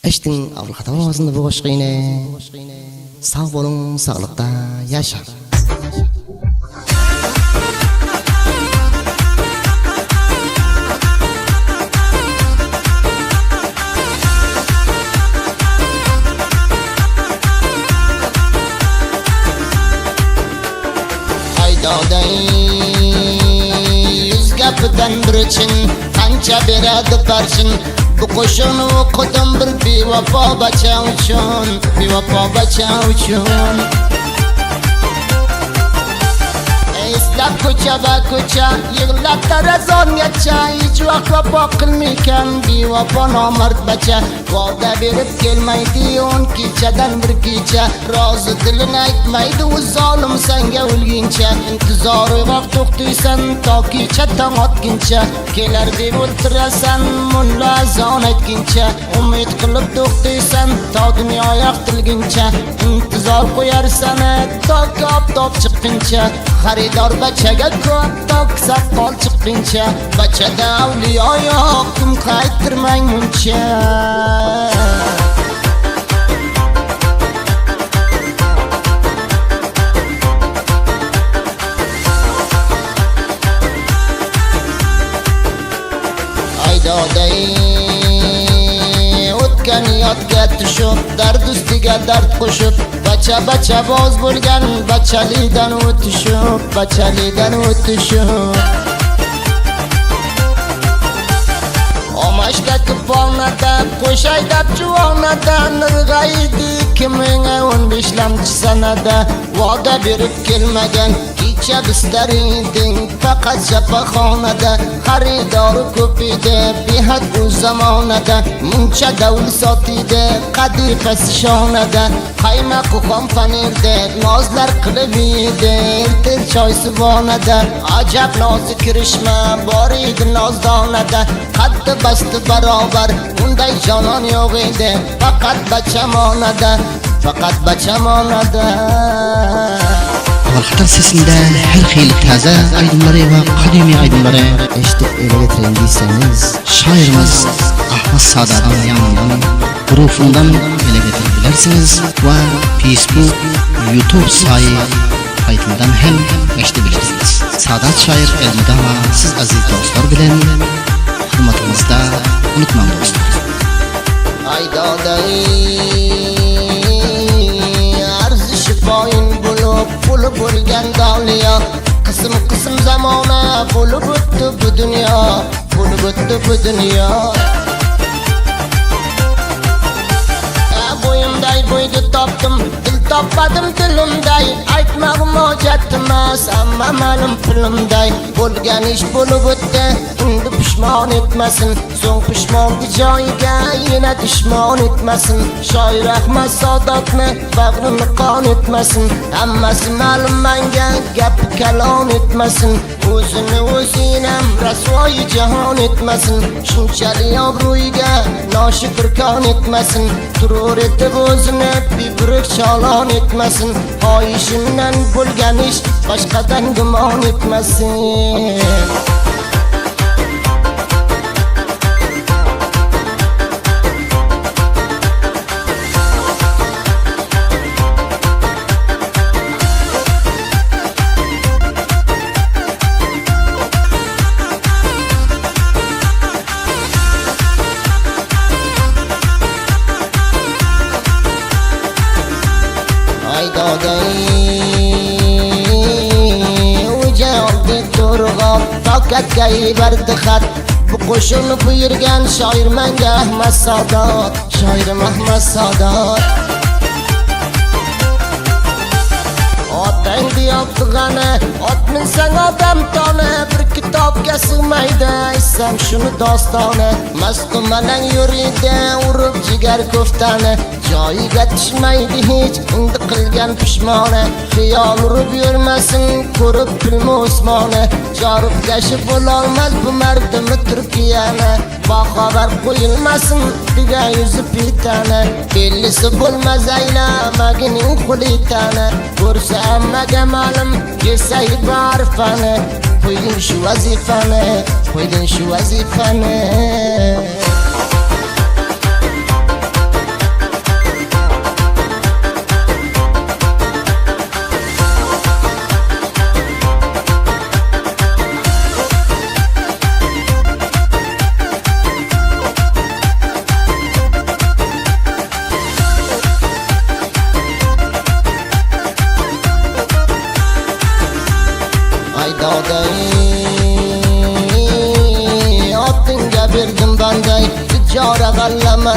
Eştin avlaqat ovozini bu qo'shiqni sog' bo'ling, sog'liqda yasha. Yüz gapidan bir için qancha beradi parchin. Bu qo'shiqni o'qidim bir bevafo bacha uchun, bevafo bacha uchun. Eslab ko'cha va ko'cha, yig'lab tarazongacha, hech vaqt vafo qilmaykan bevafo nomard bacha. Va'da berib kelmaydi 10 kechadan bir kecha, rozi dilini aytmaydi u zolim senga o'lguncha. Intizori vaqt to'xtaysan toki tong otguncha, kelar deb o'tirasan mulla azon aytguncha. Umid qilib to'xtaysan to dunyo yoqtilguncha, intizor qo'yarsan toki oftob chiqquncha. Xaridor bachaga ko'p tok saqqol chiqquncha, bachada avliyo yo'q, kim qaytirmang muncha. O'tgan yodga tushib, dard ustiga dard qo'shib, bacha boz bo'lgan bachalidan o'tishib, bachalidan o'tishib. Omashda kuponada, qo'shaydab juvonada, nirg'aydi 2015 sanada. Va'da berib kelmagan kecha bistar eding, faqat shafaxonada. Xaridori ko'p edi behad bu zamonada, muncha davul sotiydi qadifasi shonada. Qaymoq xom panirda nozlar qilib yedi ertir choy suvonada. Ajab nozi kirishma bor edi nozdonada, qaddi basti barobar unday jonon yo'q edi faqat bachamonada, faqat bachamonada. Xatar sesinde her xil taze aydınları ve kadimi aydınları Eşitip ele getirin deyseniz, şairimiz Ahmet Sadat'ın yanından grufundan ele getirebilirsiniz ve Facebook, YouTube saytından hem eşitebilirsiniz. Sadat şair elmida ve siz aziz dostlar bilen hürmetimizde unutmam dostlar. Aydaday arzi şifoyin bulup pulu bo'lgan doliyo, qism zamona bo'lib o'tdi bu dunyo, bo'lib o'tdi bu dunyo. Bo'yimday bo'yni topdim, dil topmadim dilimday, aytmag'im hojat emas, amma ma'lum pulimday. Bo'lgan ish bo'lib o'tdi, endi pishmon etmasin, so'ng pishmongi joyiga yana dushmon etmasin. Shoir Ahmad Sadatni bag'rini qon etmasin, hammasi ma'lum menga gap kalon etmasin. O'zini o'zinam rasvoyi jahon etmasin, shunchalik obro'yiga noshukr kon etmasin. Turur etib o'zini bibirik chalon etmasin, xohishimdan bo'lgan ish boshqadan gumon etmasin. Tokatga yubordi xat, bu qo'shiqni buyurgan shoir menga Ahmad Sadat, shoirim Ahmad Sadat. Otang deyaptig'ani, ot minsang odam toni, bir kitobga sig'maydi aysam shuni dostoni. Masqumalang yuridi urib jigar ko'ftani, joyiga tushmaydi hech endi qilgan pishmoni. Xiyol urib yurmasin ko'rib kulma osmoni, joribgashi bo'lolmaz bu mardimi Turkiyani. Baxabar qo'yilmasin diga yuzi pitani, bellisi bo'lmaz aylamagining qulitani. Ko'rsa hammaga ma'lum kesay barfani, qo'yding shu vazifani, qo'yding shu vazifani.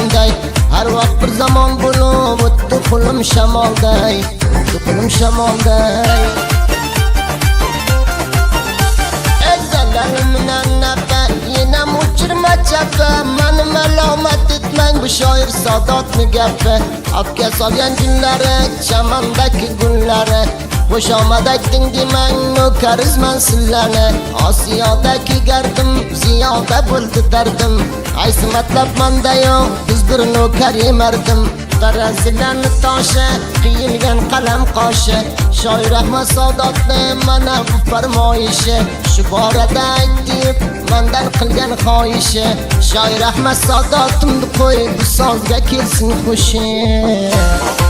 tumanday. Har vaqt bir zamon bo'lib o'tdi qo'lim shamolday, o'tdi qo'lim shamolday. Ezalarimdan nafa, yenam uchirma chapa. Mani malomat etmang, bu shoir Sadatni gapi. Obga solgan kunlari, chamandagi gullari. Xushomad ayting demang, nokariman sizlarni. Osiyodagi gardim, ziyoda bo'ldi dardim. Qaysi matlab manda yo'q, biz bir nokar emardim. Tarazlarni toshi, qiyilgan qalam qoshi. Shoir Ahmad Sadatni mana bu farmoyishi. Shu borada aytib, mendan qilgan xohishi. Shoir Ahmad Sadatni qo'y, bu sozga kelsin xushi.